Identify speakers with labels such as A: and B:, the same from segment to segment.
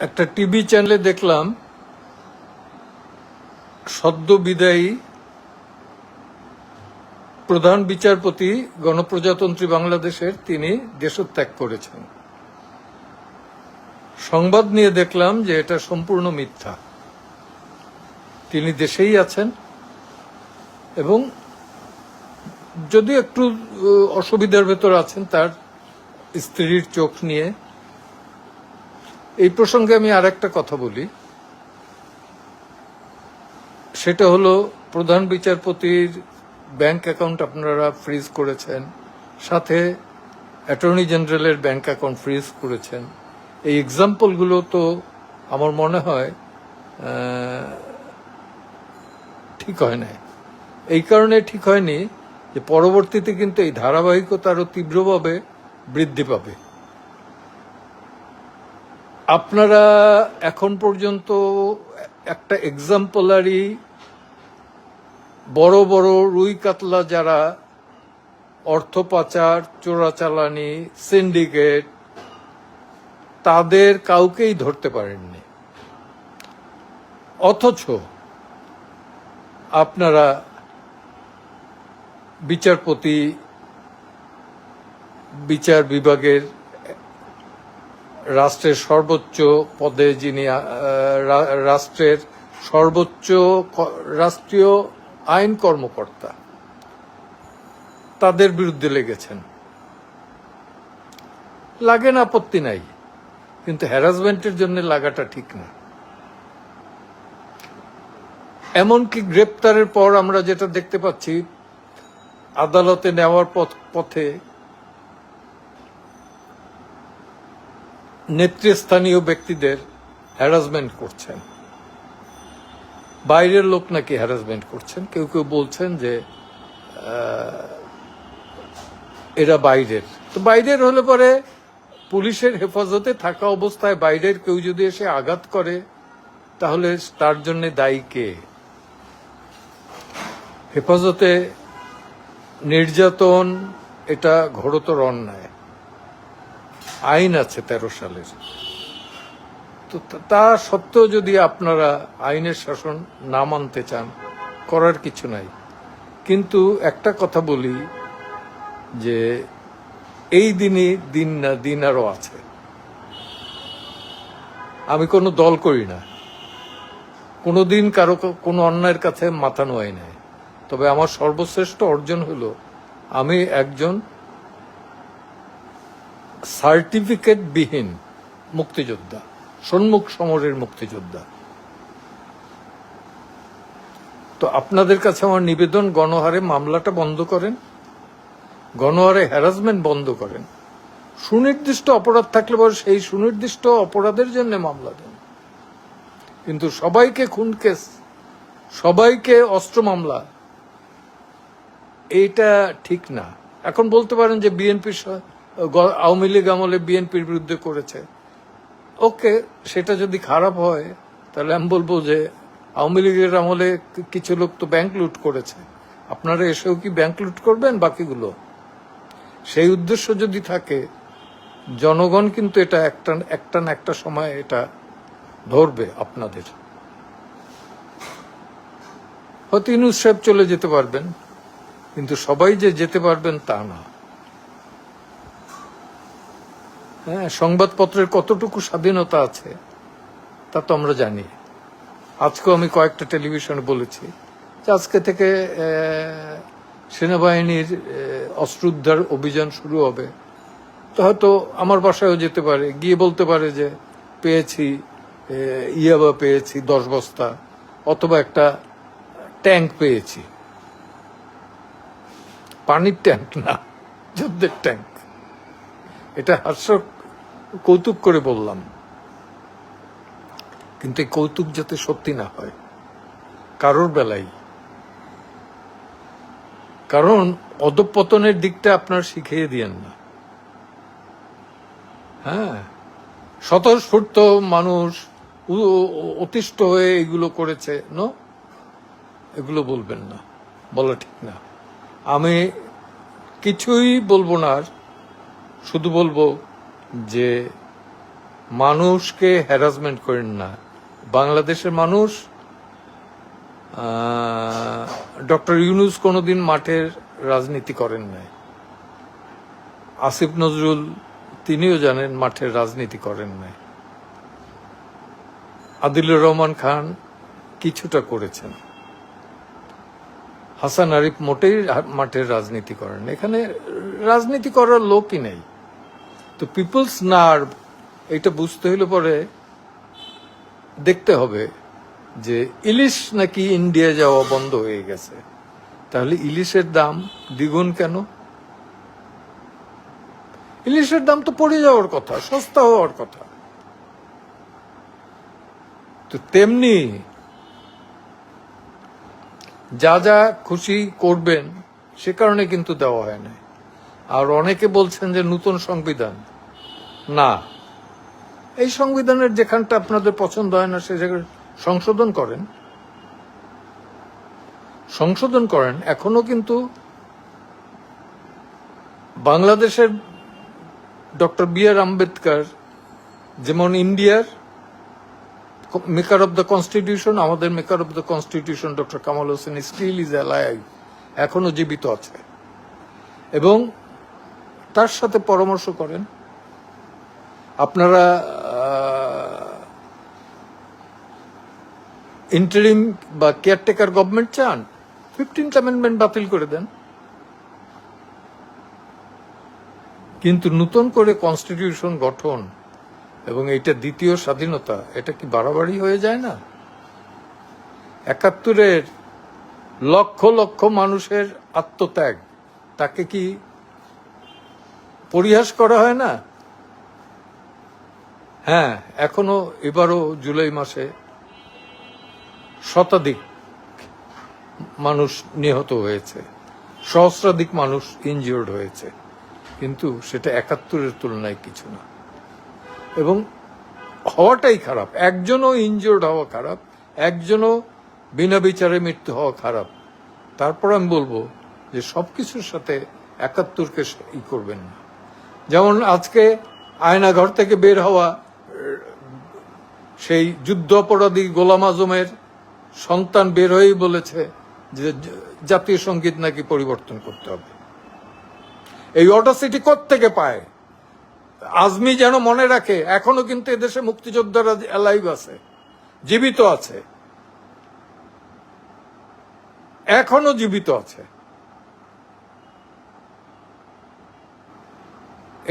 A: একটা টিভি চ্যানেলে দেখলাম সদ্য বিদায়ী প্রধান বিচারপতি গণপ্রজাতন্ত্রী বাংলাদেশের তিনি দেশত্যাগ করেছেন। সংবাদ নিয়ে দেখলাম যে এটা সম্পূর্ণ মিথ্যা। তিনি দেশেই আছেন এবং যদি একটু অসুবিধার ভেতর আছেন তার স্ত্রীর চোখ নিয়ে। এই প্রসঙ্গে আমি আরেকটা কথা বলি, সেটা হলো প্রধান বিচারপতির ব্যাংক অ্যাকাউন্ট আপনারা ফ্রিজ করেছেন, সাথে অ্যাটর্নি জেনারেলের ব্যাংক অ্যাকাউন্ট ফ্রিজ করেছেন। এই এক্সাম্পলগুলো তো আমার মনে হয় ঠিক হয় না। এই কারণে ঠিক হয়নি যে পরবর্তীতে কিন্তু এই ধারাবাহিকতা আরো তীব্রভাবে বৃদ্ধি পাবে। আপনারা এখন পর্যন্ত একটা এক্সাম্পলারি বড় বড় রুই কাতলা যারা অর্থ পাচার, চোরাচালানি, সিন্ডিকেট, তাদের কাউকেই ধরতে পারেননি। অথচ আপনারা বিচারপতি, বিচার বিভাগের রাষ্ট্রের সর্বোচ্চ পদে যিনি রাষ্ট্রের সর্বোচ্চ রাষ্ট্রীয় আইন কর্মকর্তা, তাদের বিরুদ্ধে লেগেছেন। লাগেন, আপত্তি নাই, কিন্তু হ্যারাসমেন্টের জন্য লাগাটা ঠিক না। এমনকি গ্রেপ্তারের পর আমরা যেটা দেখতে পাচ্ছি, আদালতে নেওয়ার পথে নেতৃস্থানীয় ব্যক্তিদের হ্যারাসমেন্ট করছেন। বাইরের লোক নাকি হ্যারাসমেন্ট করছেন। কেউ কেউ বলছেন যে এরা বাইরের। তো বাইরের হলে পরে পুলিশের হেফাজতে থাকা অবস্থায় বাইরের কেউ যদি এসে আঘাত করে, তাহলে তার জন্য দায়ী কে? হেফাজতে নির্যাতন এটা ঘোরতর অন্যায়, আইন আছে 13 সালের। তো তা সত্ত্বেও যদি আপনারা আইনের শাসন না মানতে চান, করার কিছু নাই। কিন্তু একটা কথা বলি যে এই দিনই দিন না, দিন আরো আছে। আমি কোনো দল করি না, কোনোদিন কারো কোনো অন্যায়ের কাছে মাথা নোয়াই নাই। তবে আমার সর্বশ্রেষ্ঠ অর্জন হলো আমি একজন সার্টিফিকেট বিহীন মুক্তিযোদ্ধা, সম্মুখ সমরের মুক্তিযোদ্ধা। তো আপনাদের কাছে আমার নিবেদন, গণহারে মামলাটা বন্ধ করেন, গণহারে হ্যারাসমেন্ট বন্ধ করেন। সুনির্দিষ্ট অপরাধ থাকলে পরে সেই সুনির্দিষ্ট অপরাধের জন্য মামলা দেন। কিন্তু সবাইকে খুন কেস, সবাইকে অস্ত্র মামলা, এইটা ঠিক না। এখন বলতে পারেন যে বিএনপি আওয়ামী লীগ আমলে বিএনপির বিরুদ্ধে করেছে। ওকে, সেটা যদি খারাপ হয় তাহলে আমি বলবো যে আওয়ামী লীগের আমলে কিছু লোক তো ব্যাংক লুট করেছে, আপনারা এসেও কি ব্যাংক লুট করবেন বাকিগুলো? সেই উদ্দেশ্য যদি থাকে, জনগণ কিন্তু এটা একটা না একটা সময় এটা ধরবে আপনাদের। হয়তো ইউনূস সাহেব চলে যেতে পারবেন, কিন্তু সবাই যে যেতে পারবেন তা না। হ্যাঁ, সংবাদপত্রের কতটুকু স্বাধীনতা আছে তা তো আমরা জানি। আজকেও আমি কয়েকটা টেলিভিশনে বলেছি যে আজকে থেকে সেনাবাহিনীর অস্ত্র উদ্ধার অভিযান শুরু হবে। তো হয়তো আমার বাসায়ও যেতে পারে, গিয়ে বলতে পারে যে পেয়েছি ইয়াবা পেয়েছি 10 বস্তা, অথবা একটা ট্যাঙ্ক পেয়েছি। পানির ট্যাঙ্ক না, যুদ্ধের ট্যাঙ্ক। এটা হাস্যক কৌতুক করে বললাম, কিন্তু এই কৌতুক যাতে সত্যি না হয় কারোর বেলায়। কারণ অধঃপতনের দিকটা আপনার শিখিয়ে দিয়েন না। হ্যাঁ, স্বতঃস্ফূর্ত মানুষ অতিষ্ঠ হয়ে এগুলো করেছে, এগুলো বলবেন না, বলা ঠিক না। আমি কিছুই বলবো না, শুধু বলবো যে মানুষকে হ্যারাসমেন্ট করেন না। বাংলাদেশের মানুষ, ডক্টর ইউনূস কোনোদিন মাঠের রাজনীতি করেন নাই। আসিফ নজরুল তিনিও জানেন মাঠের রাজনীতি করেন নাই। আদিলুর রহমান খান কিছুটা করেছেন। হাসান আরিফ মোটেই মাঠের রাজনীতি করেন। এখানে রাজনীতি করার লোকই নেই। তো পিপলস নার্ভ এটা বুঝতে হলে পরে দেখতে হবে যে ইলিশ নাকি ইন্ডিয়া যাওয়া বন্ধ হয়ে গেছে। তাহলে ইলিশের দাম দ্বিগুণ কেন? ইলিশের দাম তো পড়ে যাওয়ার কথা, সস্তা হওয়ার কথা। তো তেমনি যা যা খুশি করবেন সে কারণে কিন্তু দেওয়া হয় না। আর অনেকে বলছেন যে নতুন সংবিধান, না, এই সংবিধানের যেখানটা আপনাদের পছন্দ হয় না সে জায়গায় সংশোধন করেন, সংশোধন করেন। এখনো কিন্তু বাংলাদেশের ডক্টর বি আর আম্বেদকর যেমন ইন্ডিয়ার মেকার অব দ্য কনস্টিটিউশন, আমাদের maker of the constitution doctor Kamal Hossain still is alive, এখনো জীবিত আছে। এবং তার সাথে পরামর্শ করেন। আপনারা ইন্টারিম বা কেয়ারটেকার গভর্নমেন্ট চান, 15th অ্যামেন্ডমেন্ট বাতিল করে দেন। কিন্তু নতুন করে কনস্টিটিউশন গঠন এবং এটা দ্বিতীয় স্বাধীনতা, এটা কি বাড়াবাড়ি হয়ে যায় না? 71-এর লক্ষ লক্ষ মানুষের আত্মত্যাগ, তাকে কি পরিহাস করা হয় না? হ্যাঁ, এখনো এবারও জুলাই মাসে শতাধিক মানুষ নিহত হয়েছে, সহস্রাধিক মানুষ ইনজিওর্ড হয়েছে, কিন্তু সেটা 71-এর তুলনায় কিছু না। এবং হওয়াটাই খারাপ, একজনও ইনজিওর্ড হওয়া খারাপ, একজনও বিনা বিচারে মৃত্যু হওয়া খারাপ। তারপর আমি বলবো যে সবকিছুর সাথে 71-কে ই করবেন না। যেমন আজকে আয়নাঘর থেকে বের হওয়া সেই যুদ্ধ অপরাধী গোলাম আজমের সন্তান বের হয়েই বলেছে যে জাতীয় সঙ্গীত নাকি পরিবর্তন করতে হবে। এই অডাসিটি কোত্থেকে পায়? আজমি যেন মনে রাখে এখনো কিন্তু এদেশে মুক্তিযোদ্ধারা অ্যালাইভ আছে, জীবিত আছে, এখনো জীবিত আছে।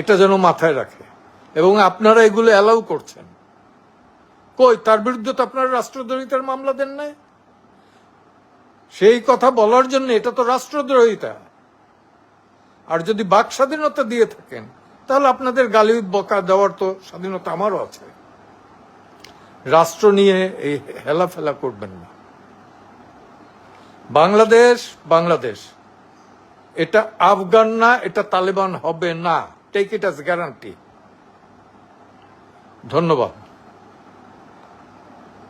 A: এটা যেন মাথায় রাখে। এবং আপনারা এগুলো অ্যালাউ করছেন। কই, তার বিরুদ্ধে তো আপনারা রাষ্ট্রদ্রোহিতার মামলা দেন নাই। সেই কথা বলার জন্য এটা তো রাষ্ট্রদ্রোহিতা। আর যদি বাক স্বাধীনতা দিয়ে থাকেন তাহলে আপনাদের গালি বকা দেওয়ার তো স্বাধীনতা আমারও আছে। রাষ্ট্র নিয়ে এই হেলাফেলা করবেন না। বাংলাদেশ বাংলাদেশ, এটা আফগান না, এটা তালেবান হবে না। Take it as guarantee. ধন্যবাদ।